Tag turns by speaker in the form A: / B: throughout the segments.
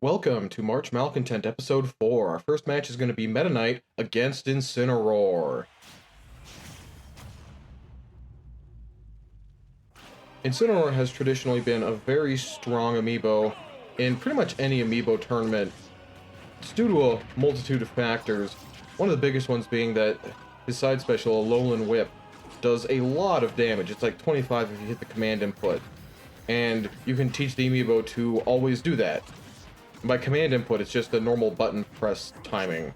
A: Welcome to March Malcontent Episode 4. Our first match is going to be Meta Knight against Incineroar. Incineroar has traditionally been a very strong amiibo in pretty much any amiibo tournament. It's due to a multitude of factors, one of the biggest ones being that his side special, Alolan Whip, does a lot of damage. It's like 25 if you hit the command input. And you can teach the amiibo to always do that. By command input, it's just a normal button press timing.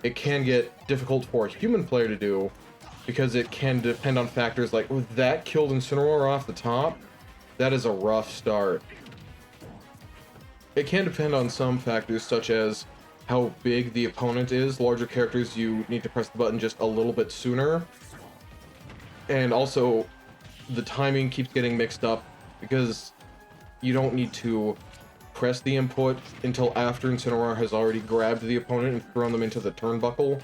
A: It can get difficult for a human player to do because it can depend on factors like, oh, that killed Incineroar off the top? That is a rough start. It can depend on some factors such as how big the opponent is. Larger characters, you need to press the button just a little bit sooner. And also, the timing keeps getting mixed up because you don't need to press the input until after Incineroar has already grabbed the opponent and thrown them into the turnbuckle,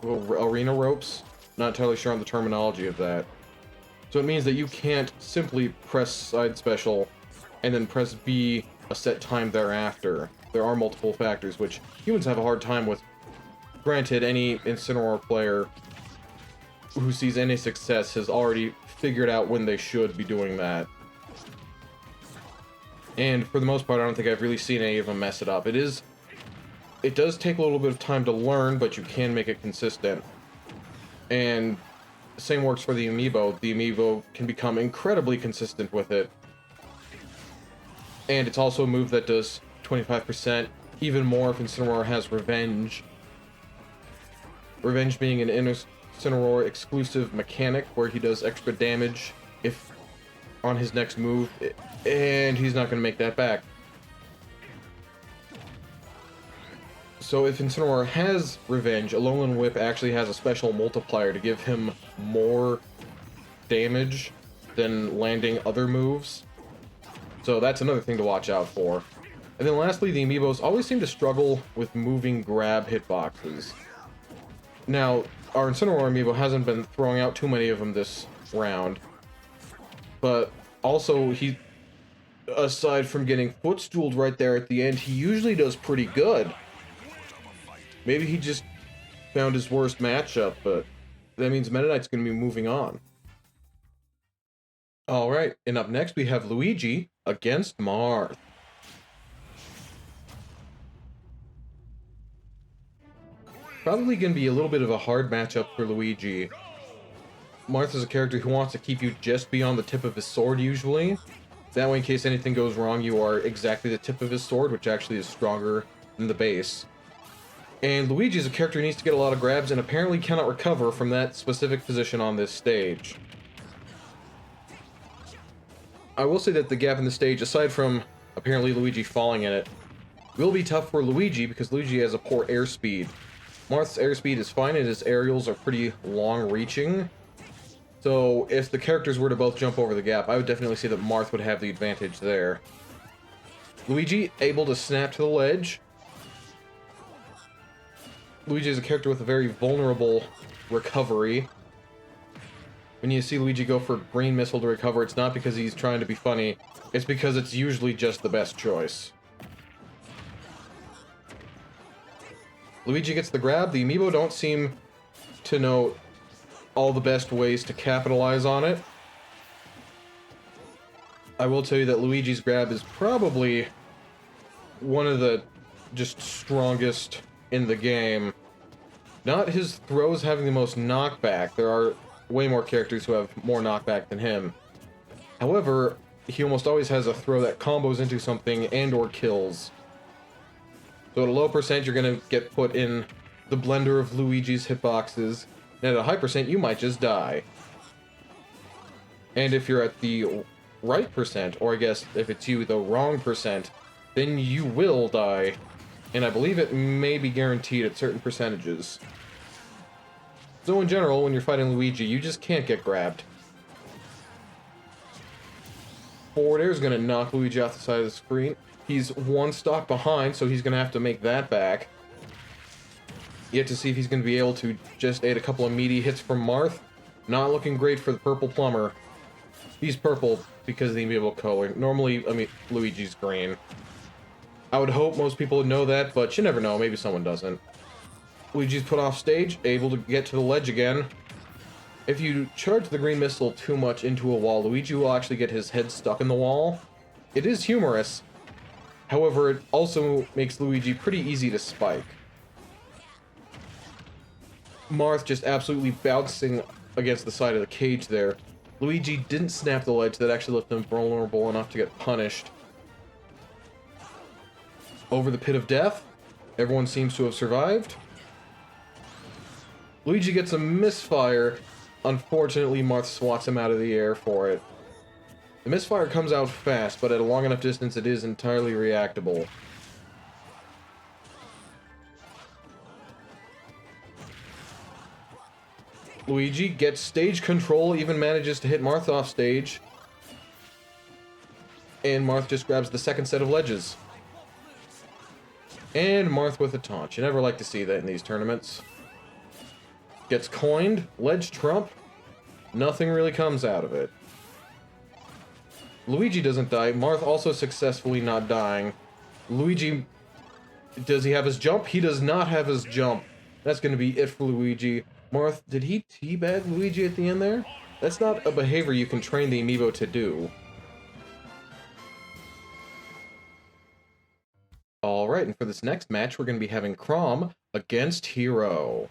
A: arena ropes. Not entirely sure on the terminology of that. So it means that you can't simply press side special and then press B a set time thereafter. There are multiple factors which humans have a hard time with. Granted, any Incineroar player who sees any success has already figured out when they should be doing that. And for the most part, I don't think I've really seen any of them mess it up. It does take a little bit of time to learn, but you can make it consistent. And the same works for the amiibo. The amiibo can become incredibly consistent with it. And it's also a move that does 25%, even more if Incineroar has Revenge. Revenge being an Incineroar exclusive mechanic where he does extra damage if on his next move, and he's not going to make that back. So if Incineroar has Revenge, Alolan Whip actually has a special multiplier to give him more damage than landing other moves. So that's another thing to watch out for. And then lastly, the amiibos always seem to struggle with moving grab hitboxes. Now, our Incineroar amiibo hasn't been throwing out too many of them this round. But also, he, aside from getting footstooled right there at the end, he usually does pretty good. Maybe he just found his worst matchup, but that means Meta Knight's going to be moving on. Alright, and up next we have Luigi against Marth. Probably going to be a little bit of a hard matchup for Luigi. Marth is a character who wants to keep you just beyond the tip of his sword, usually. That way, in case anything goes wrong, you are exactly the tip of his sword, which actually is stronger than the base. And Luigi is a character who needs to get a lot of grabs and apparently cannot recover from that specific position on this stage. I will say that the gap in the stage, aside from apparently Luigi falling in it, will be tough for Luigi because Luigi has a poor airspeed. Marth's airspeed is fine and his aerials are pretty long-reaching. So, if the characters were to both jump over the gap, I would definitely say that Marth would have the advantage there. Luigi, able to snap to the ledge. Luigi is a character with a very vulnerable recovery. When you see Luigi go for green missile to recover, it's not because he's trying to be funny, it's because it's usually just the best choice. Luigi gets the grab. The amiibo don't seem to know all the best ways to capitalize on it. I will tell you that Luigi's grab is probably one of the just strongest in the game. Not his throws having the most knockback. There are way more characters who have more knockback than him. However, he almost always has a throw that combos into something and or kills. So at a low percent, you're going to get put in the blender of Luigi's hitboxes. And at a high percent, you might just die. And if you're at the right percent, or I guess if it's you, the wrong percent, then you will die. And I believe it may be guaranteed at certain percentages. So in general, when you're fighting Luigi, you just can't get grabbed. Forward air is going to knock Luigi off the side of the screen. He's one stock behind, so he's going to have to make that back. Yet to see if he's going to be able to just aid a couple of meaty hits from Marth. Not looking great for the purple plumber. He's purple because of the amiibo color. Normally, I mean, Luigi's green. I would hope most people would know that, but you never know, maybe someone doesn't. Luigi's put off stage, able to get to the ledge again. If you charge the green missile too much into a wall, Luigi will actually get his head stuck in the wall. It is humorous. However, it also makes Luigi pretty easy to spike. Marth just absolutely bouncing against the side of the cage there. Luigi didn't snap the ledge, that actually left him vulnerable enough to get punished. Over the pit of death. Everyone seems to have survived. Luigi gets a misfire. Unfortunately, Marth swats him out of the air for it. The misfire comes out fast, but at a long enough distance it is entirely reactable. Luigi gets stage control, even manages to hit Marth off stage. And Marth just grabs the second set of ledges. And Marth with a taunt. You never like to see that in these tournaments. Gets coined, ledge trump. Nothing really comes out of it. Luigi doesn't die. Marth also successfully not dying. Luigi, does he have his jump? He does not have his jump. That's going to be it for Luigi. Marth, did he teabag Luigi at the end there? That's not a behavior you can train the amiibo to do. Alright, and for this next match, we're going to be having Chrom against Hero.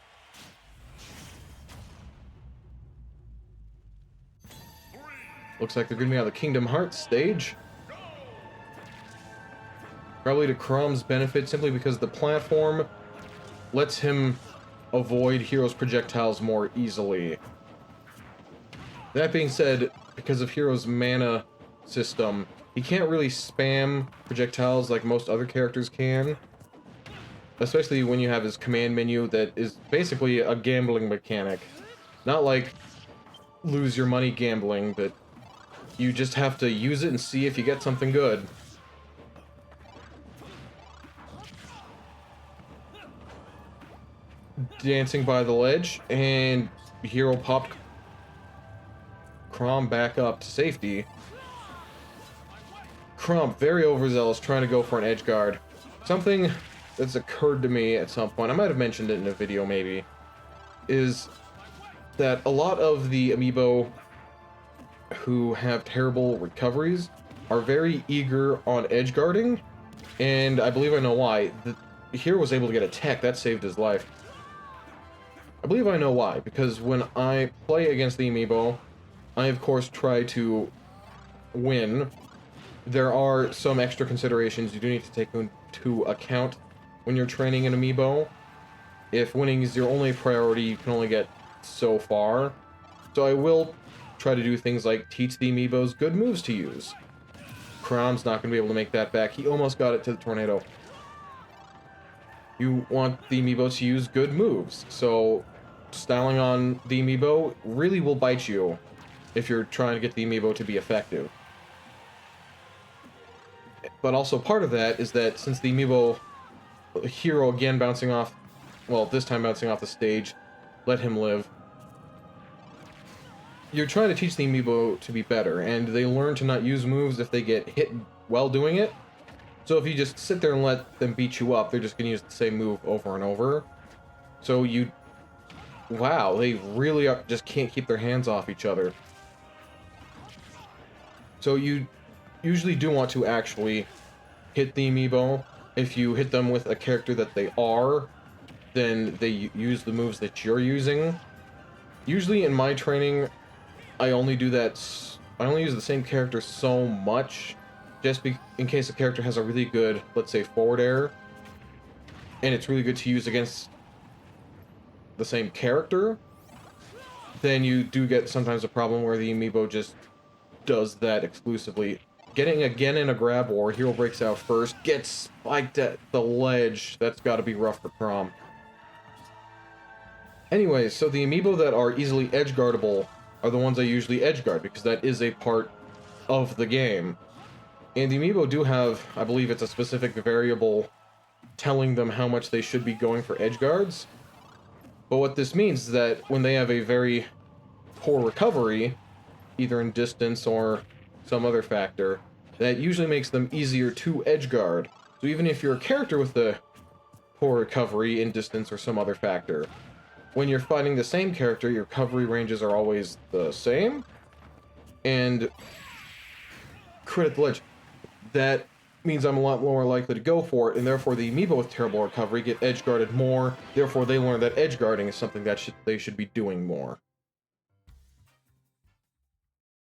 A: Looks like they're going to be on the Kingdom Hearts stage. Probably to Chrom's benefit, simply because the platform lets him avoid Hero's projectiles more easily. That being said, because of Hero's mana system, he can't really spam projectiles like most other characters can. Especially when you have his command menu that is basically a gambling mechanic. Not like lose your money gambling, but you just have to use it and see if you get something good. Dancing by the ledge, and Hero popped Chrom back up to safety. Chrom, very overzealous, trying to go for an edge guard. Something that's occurred to me at some point, I might have mentioned it in a video maybe, is that a lot of the amiibo who have terrible recoveries are very eager on edge guarding, and I believe I know why. The Hero was able to get a tech, that saved his life. I believe I know why, because when I play against the amiibo, I of course try to win. There are some extra considerations you do need to take into account when you're training an amiibo. If winning is your only priority, you can only get so far. So I will try to do things like teach the amiibos good moves to use. Chrom's not going to be able to make that back. He almost got it to the tornado. You want the amiibo to use good moves, so styling on the amiibo really will bite you if you're trying to get the amiibo to be effective. But also part of that is that since the amiibo Hero again bouncing off, well, this time bouncing off the stage, let him live. You're trying to teach the amiibo to be better, and they learn to not use moves if they get hit while doing it. So if you just sit there and let them beat you up, they're just going to use the same move over and over. So you... Wow, they really just can't keep their hands off each other. So you usually do want to actually hit the amiibo. If you hit them with a character that they are, then they use the moves that you're using. Usually in my training, I only do that... I only use the same character so much, just in case a character has a really good, let's say, forward air, and it's really good to use against the same character, then you do get sometimes a problem where the amiibo just does that exclusively. Getting again in a grab war, Hero breaks out first, gets spiked at the ledge. That's got to be rough for Chrom. Anyways, so the amiibo that are easily edge guardable are the ones I usually edge guard, because that is a part of the game. And the amiibo do have, I believe it's a specific variable telling them how much they should be going for edge guards. But what this means is that when they have a very poor recovery, either in distance or some other factor, that usually makes them easier to edge guard. So even if you're a character with a poor recovery in distance or some other factor, when you're fighting the same character, your recovery ranges are always the same, and crit at the ledge. That means I'm a lot more likely to go for it, and therefore the amiibo with terrible recovery get edge guarded more, therefore they learn that edge guarding is something that they should be doing more.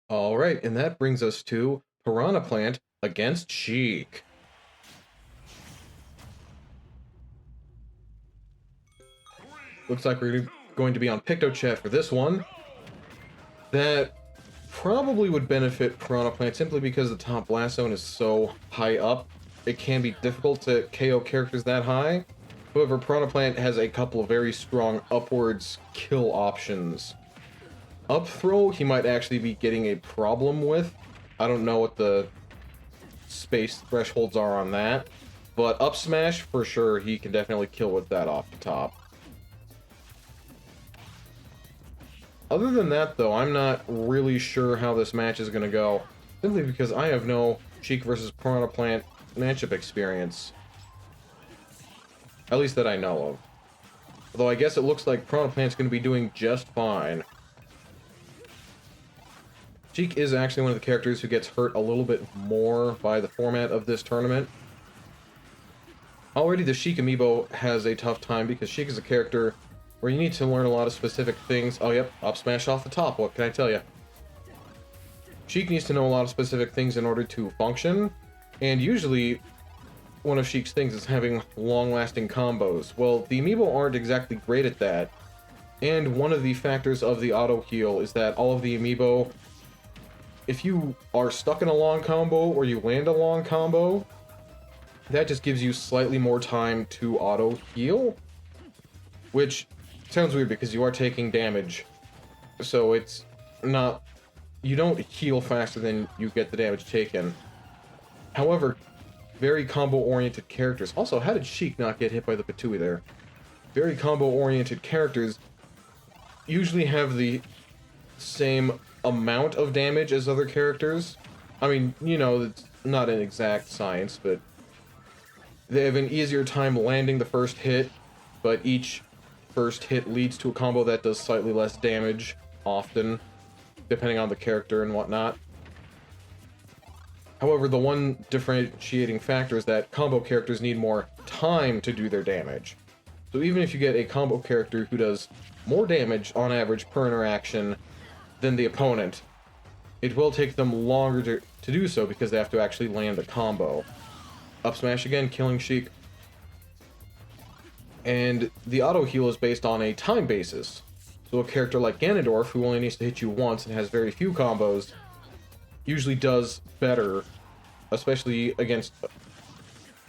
A: Alright, and that brings us to Piranha Plant against Sheik. Looks like we're going to be on PictoChat for this one. That probably would benefit Piranha Plant simply because the top blast zone is so high up. It can be difficult to KO characters that high. However, Piranha Plant has a couple of very strong upwards kill options. Up throw, he might actually be getting a problem with. I don't know what the space thresholds are on that. But up smash, for sure, he can definitely kill with that off the top. Other than that, though, I'm not really sure how this match is going to go, simply because I have no Sheik versus Piranha Plant matchup experience. At least that I know of. Although I guess it looks like Piranha Plant's going to be doing just fine. Sheik is actually one of the characters who gets hurt a little bit more by the format of this tournament. Already the Sheik amiibo has a tough time because Sheik is a character where you need to learn a lot of specific things. Oh, yep, up smash off the top, what can I tell you? Sheik needs to know a lot of specific things in order to function, and usually one of Sheik's things is having long-lasting combos. Well, the amiibo aren't exactly great at that, and one of the factors of the auto heal is that all of the amiibo, if you are stuck in a long combo or you land a long combo, that just gives you slightly more time to auto heal, which sounds weird because you are taking damage, so it's not... you don't heal faster than you get the damage taken. However, very combo-oriented characters... Also, how did Sheik not get hit by the Patui there? Very combo-oriented characters usually have the same amount of damage as other characters. I mean, you know, it's not an exact science, but they have an easier time landing the first hit, but each first hit leads to a combo that does slightly less damage, often, depending on the character and whatnot. However, the one differentiating factor is that combo characters need more time to do their damage. So even if you get a combo character who does more damage on average per interaction than the opponent, it will take them longer to do so because they have to actually land the combo. Up smash again, killing Sheik. And the auto heal is based on a time basis. So a character like Ganondorf, who only needs to hit you once and has very few combos, usually does better, especially against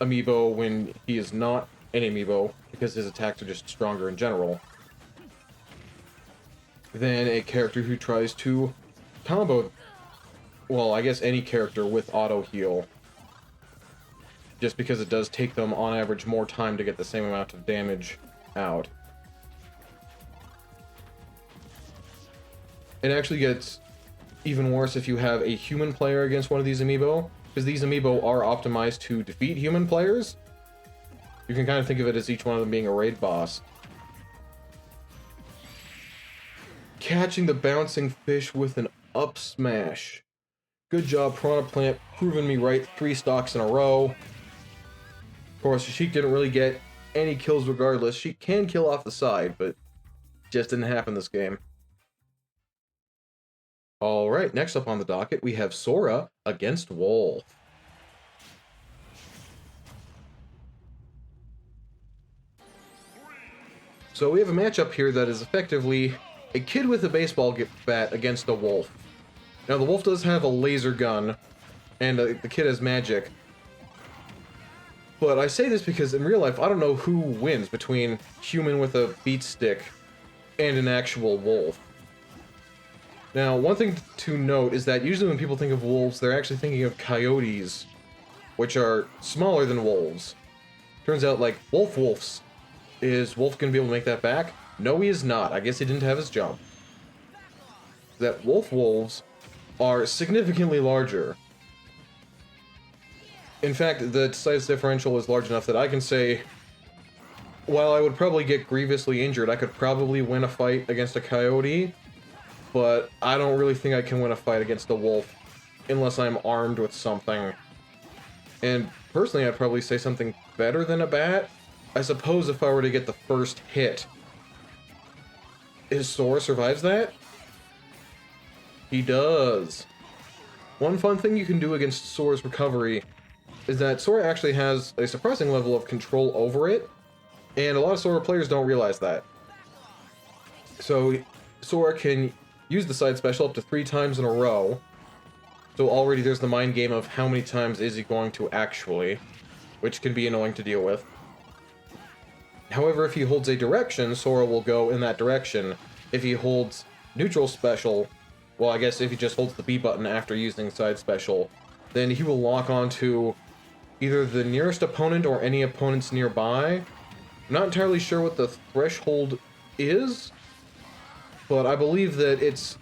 A: amiibo when he is not an amiibo, because his attacks are just stronger in general, than a character who tries to combo, well, I guess any character with auto heal. Just because it does take them, on average, more time to get the same amount of damage out. It actually gets even worse if you have a human player against one of these amiibo, because these amiibo are optimized to defeat human players. You can kind of think of it as each one of them being a raid boss. Catching the bouncing fish with an up smash. Good job, Piranha Plant, proving me right 3 stocks in a row. Of course, Sheik didn't really get any kills regardless. She can kill off the side, but just didn't happen this game. Alright, next up on the docket, we have Sora against Wolf. So we have a matchup here that is effectively a kid with a baseball bat against a wolf. Now, the wolf does have a laser gun, and the kid has magic. But I say this because in real life, I don't know who wins between human with a beat stick and an actual wolf. Now, one thing to note is that usually when people think of wolves, they're actually thinking of coyotes, which are smaller than wolves. Turns out, like, wolves. Is Wolf going to be able to make that back? No, he is not. I guess he didn't have his jump. That wolves are significantly larger. In fact, the size differential is large enough that I can say, while I would probably get grievously injured, I could probably win a fight against a coyote, but I don't really think I can win a fight against a wolf unless I'm armed with something. And personally, I'd probably say something better than a bat. I suppose if I were to get the first hit. His Sora survives that? He does. One fun thing you can do against Sora's recovery is that Sora actually has a surprising level of control over it, and a lot of Sora players don't realize that. So Sora can use the side special up to 3 times in a row. So already there's the mind game of how many times is he going to actually, which can be annoying to deal with. However, if he holds a direction, Sora will go in that direction. If he holds neutral special, well, I guess if he just holds the B button after using side special, then he will lock onto either the nearest opponent or any opponents nearby. I'm not entirely sure what the threshold is, but I believe that it's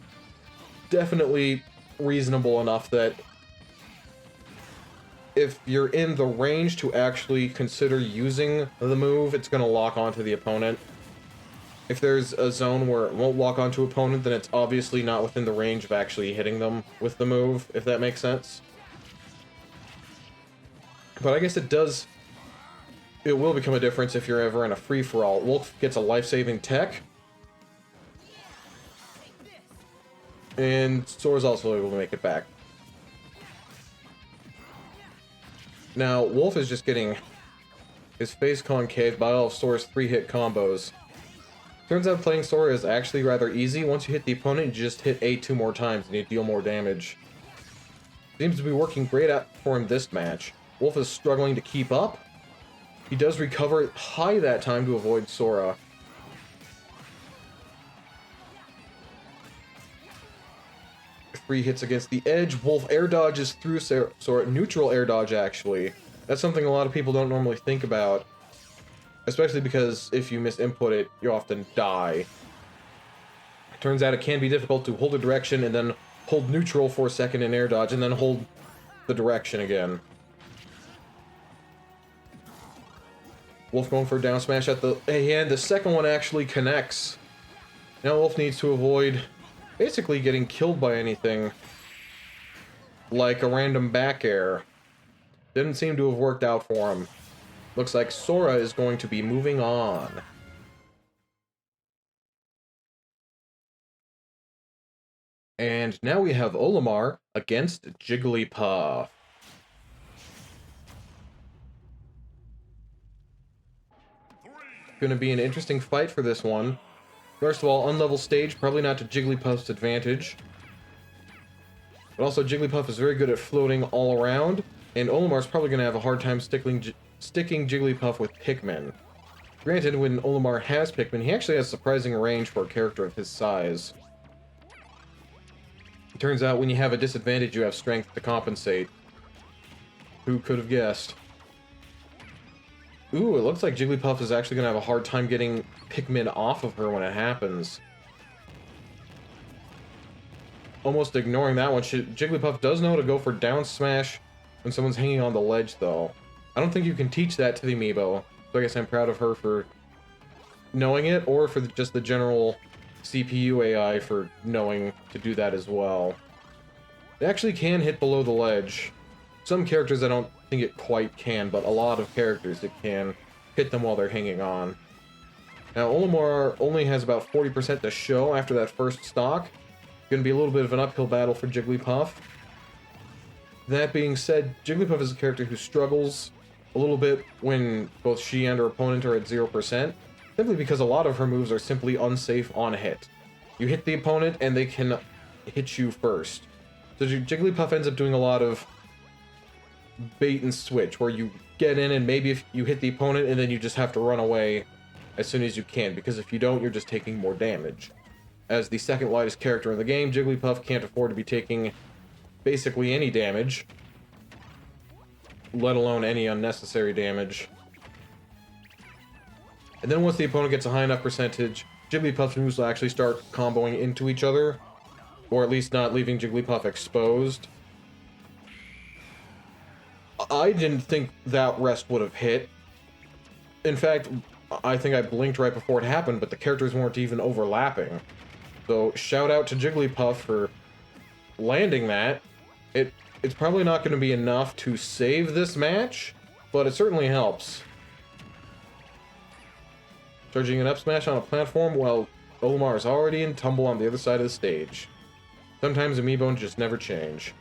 A: definitely reasonable enough that if you're in the range to actually consider using the move, it's going to lock onto the opponent. If there's a zone where it won't lock onto opponent, then it's obviously not within the range of actually hitting them with the move, if that makes sense. But I guess it will become a difference if you're ever in a free-for-all. Wolf gets a life-saving tech, and Sora's also able to make it back. Now, Wolf is just getting his face concave by all of Sora's 3-hit combos. Turns out playing Sora is actually rather easy. Once you hit the opponent, you just hit A 2 more times and you deal more damage. Seems to be working great out for him this match. Wolf is struggling to keep up. He does recover high that time to avoid Sora. Three hits against the edge. Wolf air dodges through Sora. Neutral air dodge, actually. That's something a lot of people don't normally think about. Especially because if you misinput it, you often die. Turns out it can be difficult to hold a direction and then hold neutral for a second in air dodge and then hold the direction again. Wolf going for a down smash at the hand. The second one actually connects. Now Wolf needs to avoid basically getting killed by anything like a random back air. Didn't seem to have worked out for him. Looks like Sora is going to be moving on. And now we have Olimar against Jigglypuff. Going to be an interesting fight for this one. First of all, unlevel stage, probably not to Jigglypuff's advantage. But also Jigglypuff is very good at floating all around, and Olimar's probably going to have a hard time sticking Jigglypuff with Pikmin. Granted, when Olimar has Pikmin, he actually has surprising range for a character of his size. It turns out when you have a disadvantage, you have strength to compensate. Who could have guessed? Ooh, it looks like Jigglypuff is actually going to have a hard time getting Pikmin off of her when it happens. Almost ignoring that one. Jigglypuff does know to go for down smash when someone's hanging on the ledge, though. I don't think you can teach that to the amiibo, so I guess I'm proud of her for knowing it, or for just the general CPU AI for knowing to do that as well. It actually can hit below the ledge. Some characters I don't think it quite can, but a lot of characters it can hit them while they're hanging on. Now, Olimar only has about 40% to show after that first stock. Gonna be a little bit of an uphill battle for Jigglypuff. That being said, Jigglypuff is a character who struggles a little bit when both she and her opponent are at 0%, simply because a lot of her moves are simply unsafe on hit. You hit the opponent and they can hit you first. So Jigglypuff ends up doing a lot of bait and switch, where you get in and maybe if you hit the opponent and then you just have to run away as soon as you can, because if you don't, you're just taking more damage. As the second lightest character in the game, Jigglypuff can't afford to be taking basically any damage, let alone any unnecessary damage. And then once the opponent gets a high enough percentage, Jigglypuff's moves will actually start comboing into each other, or at least not leaving Jigglypuff exposed. I didn't think that rest would have hit. In fact, I think I blinked right before it happened, but the characters weren't even overlapping. So shout out to Jigglypuff for landing that. It's probably not going to be enough to save this match, but it certainly helps. Charging an up smash on a platform while Olimar is already in tumble on the other side of the stage. Sometimes Amiibo just never change.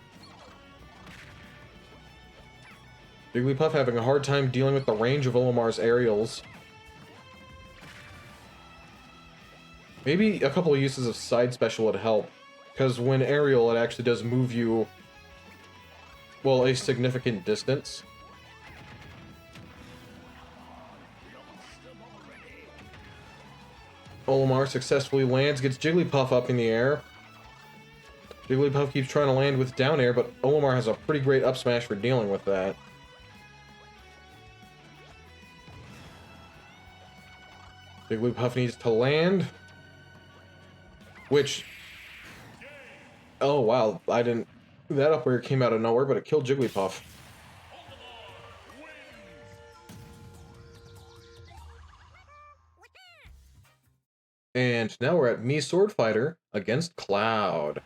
A: Jigglypuff having a hard time dealing with the range of Olimar's aerials. Maybe a couple of uses of side special would help, because when aerial it actually does move you, well, a significant distance. Olimar successfully lands, gets Jigglypuff up in the air. Jigglypuff keeps trying to land with down air, but Olimar has a pretty great up smash for dealing with that. Jigglypuff needs to land. Which... oh wow, I didn't... that up air came out of nowhere, but it killed Jigglypuff. And now we're at Mii Swordfighter against Cloud.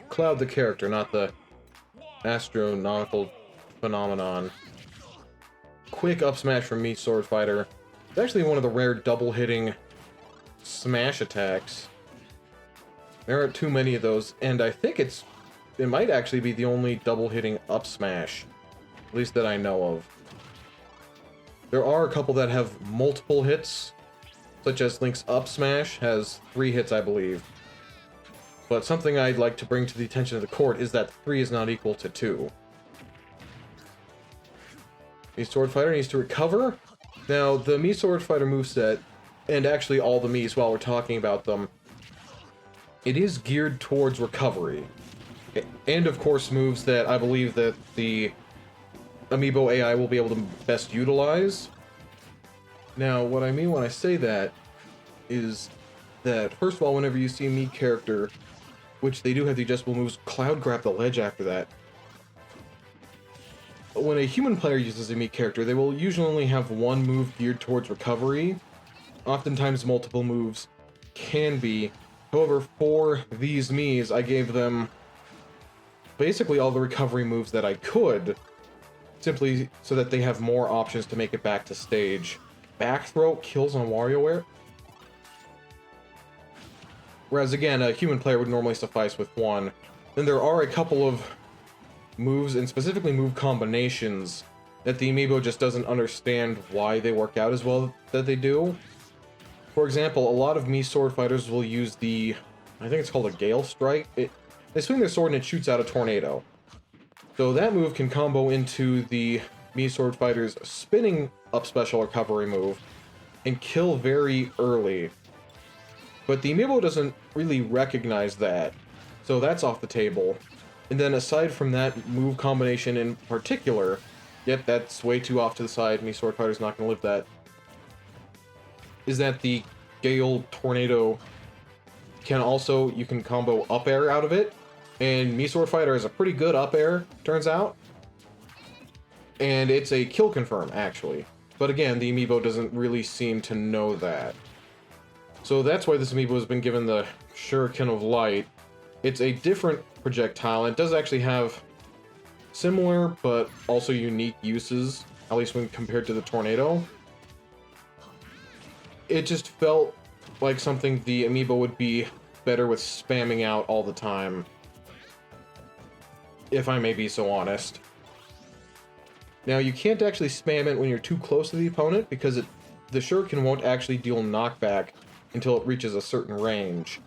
A: Cloud the character, not the astronomical phenomenon. Quick up smash from Mii Swordfighter. It's actually one of the rare double-hitting smash attacks. There aren't too many of those, and I think it might actually be the only double-hitting up smash, at least that I know of. There are a couple that have multiple hits, such as Link's up smash has 3 hits, I believe. But something I'd like to bring to the attention of the court is that 3 is not equal to 2. Mii Swordfighter needs to recover. Now, the Mii Swordfighter moveset, and actually all the Miis while we're talking about them, it is geared towards recovery. And of course moves that I believe that the Amiibo AI will be able to best utilize. Now, what I mean when I say that is that, first of all, whenever you see a Mii character, which they do have the adjustable moves, Cloud grab the ledge after that. When a human player uses a Mii character, they will usually only have one move geared towards recovery. Oftentimes multiple moves can be. However, for these Miis, I gave them basically all the recovery moves that I could, simply so that they have more options to make it back to stage. Back throw kills on WarioWare. Whereas again, a human player would normally suffice with one. Then there are a couple of moves, and specifically move combinations, that the Amiibo just doesn't understand why they work out as well that they do. For example, a lot of Mii Swordfighters will use the, I think it's called a Gale Strike. They swing their sword and it shoots out a tornado. So that move can combo into the Mii Swordfighter's spinning up special recovery move and kill very early. But the Amiibo doesn't really recognize that, so that's off the table. And then aside from that move combination in particular, yep, that's way too off to the side, Mii Swordfighter's not going to live that, is that the Gale Tornado can also, you can combo up air out of it, and Mii Swordfighter is a pretty good up air, turns out. And it's a kill confirm, actually. But again, the Amiibo doesn't really seem to know that. So that's why this Amiibo has been given the Shuriken of Light. It's a different projectile, and it does actually have similar but also unique uses, at least when compared to the Tornado. It just felt like something the Amiibo would be better with spamming out all the time, if I may be so honest. Now, you can't actually spam it when you're too close to the opponent, because the Shuriken won't actually deal knockback until it reaches a certain range.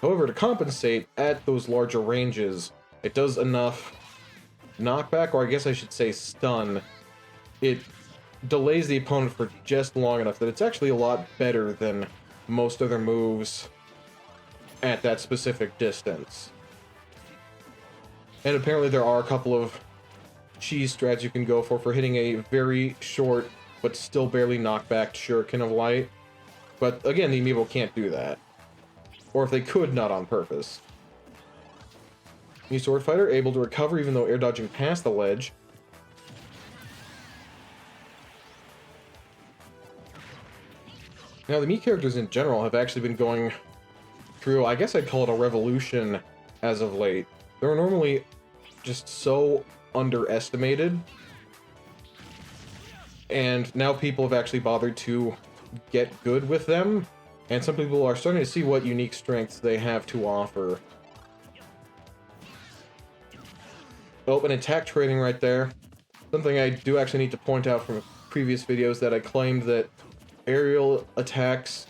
A: However, to compensate at those larger ranges, it does enough knockback, or I guess I should say stun. It delays the opponent for just long enough that it's actually a lot better than most other moves at that specific distance. And apparently there are a couple of cheese strats you can go for hitting a very short but still barely knockback Shuriken of Light. But again, the Amiibo can't do that. Or if they could, not on purpose. Mii Swordfighter, able to recover even though air dodging past the ledge. Now, the Mii characters in general have actually been going through, I guess I'd call it a revolution as of late. They're normally just so underestimated, and now people have actually bothered to get good with them, and some people are starting to see what unique strengths they have to offer. Oh, an attack trading right there. Something I do actually need to point out from previous videos, that I claimed that aerial attacks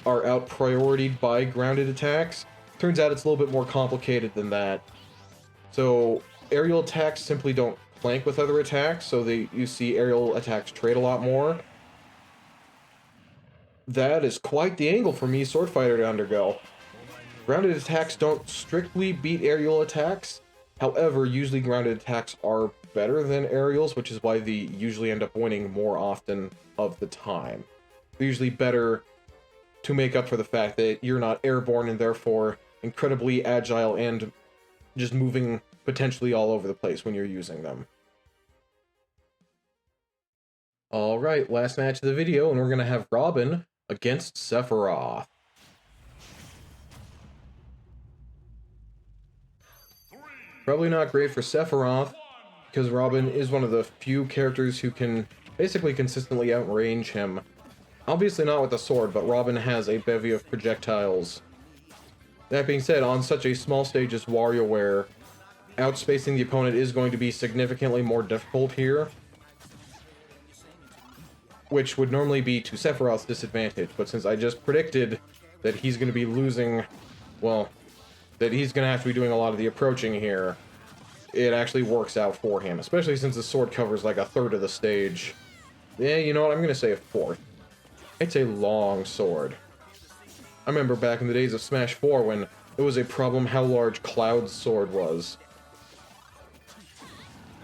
A: are out prioritied by grounded attacks. Turns out it's a little bit more complicated than that. So aerial attacks simply don't flank with other attacks, so you see aerial attacks trade a lot more. That is quite the angle for Mii Swordfighter to undergo. Grounded attacks don't strictly beat aerial attacks. However, usually grounded attacks are better than aerials, which is why they usually end up winning more often of the time. They're usually better to make up for the fact that you're not airborne and therefore incredibly agile and just moving potentially all over the place when you're using them. Alright, last match of the video, and we're going to have Robin against Sephiroth. Probably not great for Sephiroth, because Robin is one of the few characters who can basically consistently outrange him. Obviously not with a sword, but Robin has a bevy of projectiles. That being said, on such a small stage as WarioWare, outspacing the opponent is going to be significantly more difficult here, which would normally be to Sephiroth's disadvantage, but since I just predicted that he's going to be losing, well, that he's going to have to be doing a lot of the approaching here, it actually works out for him, especially since the sword covers like a third of the stage. Yeah, you know what, I'm going to say a fourth. It's a long sword. I remember back in the days of Smash 4 when it was a problem how large Cloud's sword was.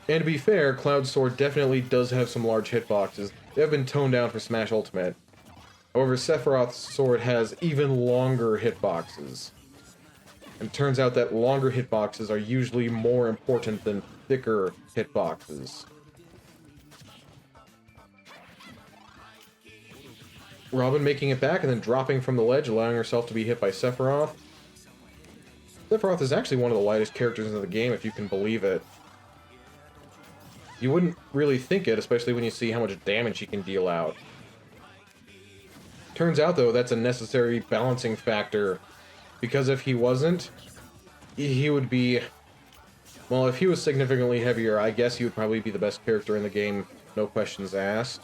A: And to be fair, Cloud's sword definitely does have some large hitboxes. They have been toned down for Smash Ultimate. However, Sephiroth's sword has even longer hitboxes. And it turns out that longer hitboxes are usually more important than thicker hitboxes. Robin making it back and then dropping from the ledge, allowing herself to be hit by Sephiroth. Sephiroth is actually one of the lightest characters in the game, if you can believe it. You wouldn't really think it, especially when you see how much damage he can deal out. Turns out, though, that's a necessary balancing factor, because if he wasn't, he would be... Well, if he was significantly heavier, I guess he would probably be the best character in the game, no questions asked.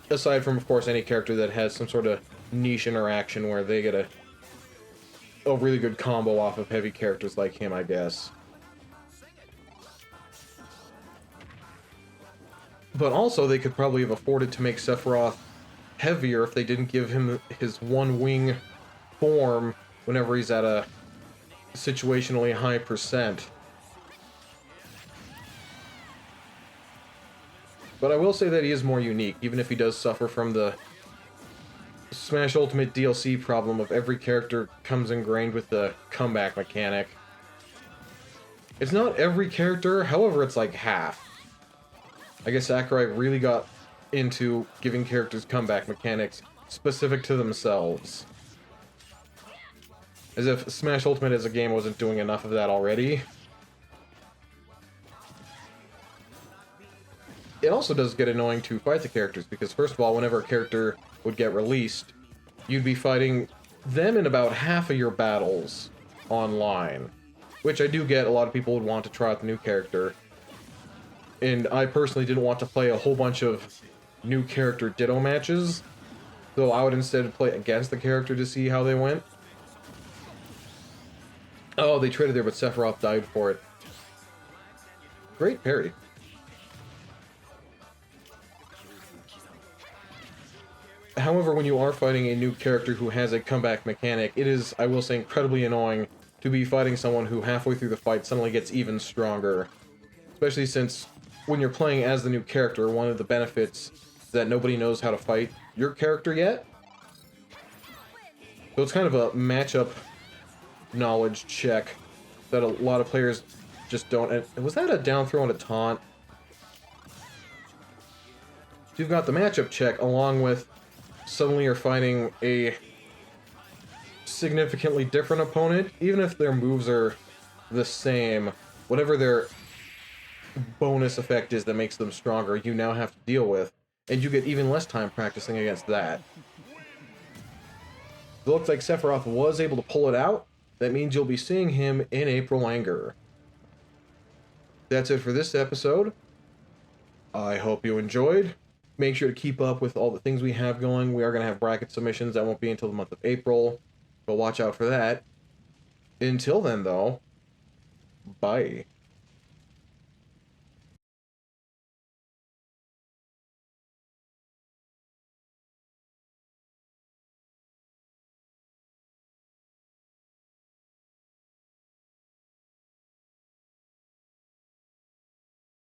A: Aside from, of course, any character that has some sort of niche interaction where they get a really good combo off of heavy characters like him, I guess. But also, they could probably have afforded to make Sephiroth heavier if they didn't give him his one-wing form whenever he's at a situationally high percent. But I will say that he is more unique, even if he does suffer from the Smash Ultimate DLC problem of every character comes ingrained with the comeback mechanic. It's not every character, however, it's like half. I guess Sakurai really got into giving characters comeback mechanics specific to themselves. As if Smash Ultimate as a game wasn't doing enough of that already. It also does get annoying to fight the characters, because first of all, whenever a character would get released, you'd be fighting them in about half of your battles online. Which I do get, a lot of people would want to try out the new character. And I personally didn't want to play a whole bunch of new character Ditto matches, so I would instead play against the character to see how they went. Oh, they traded there, but Sephiroth died for it. Great parry. However, when you are fighting a new character who has a comeback mechanic, it is, I will say, incredibly annoying to be fighting someone who halfway through the fight suddenly gets even stronger. Especially since when you're playing as the new character, one of the benefits is that nobody knows how to fight your character yet. So it's kind of a matchup knowledge check that a lot of players just don't. And was that a down throw and a taunt? You've got the matchup check along with suddenly you're fighting a significantly different opponent, even if their moves are the same, whatever their bonus effect is that makes them stronger, you now have to deal with, and you get even less time practicing against that. It looks like Sephiroth was able to pull it out. That means you'll be seeing him in April Anger. That's it for this episode. I hope you enjoyed. Make sure to keep up with all the things we have going. We are going to have bracket submissions. That won't be until the month of April, but watch out for that. Until then, though, bye.